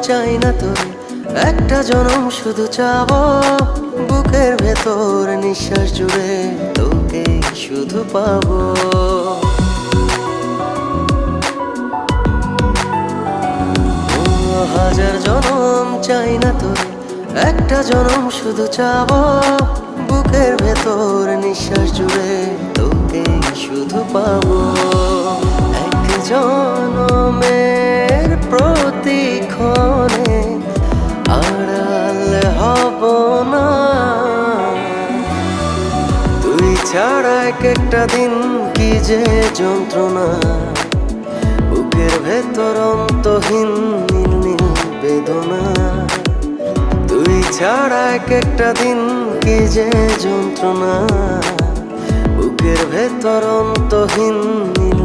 চাই না তোর, একটা জনম শুধু চাবো বুকের ভেতর নিঃশ্বাস জুড়ে তোকে শুধু পাবো। হাজার জনম চাই না তোর, একটা জনম শুধু চাবো বুকের ভেতর নিঃশ্বাস জুড়ে তোকে শুধু পাবো। এক জনমের প্রতিক্ষণে আড়াল হব না, তুই ছাড়া এক একটা দিন কি যে যন্ত্রণা, বুকের ভেতর অন্তহীন নীল নীল বেদনা। তুই ছাড়া এক একটা দিন কি যে যন্ত্রণা, বুকের ভেতর অন্তহীন নীল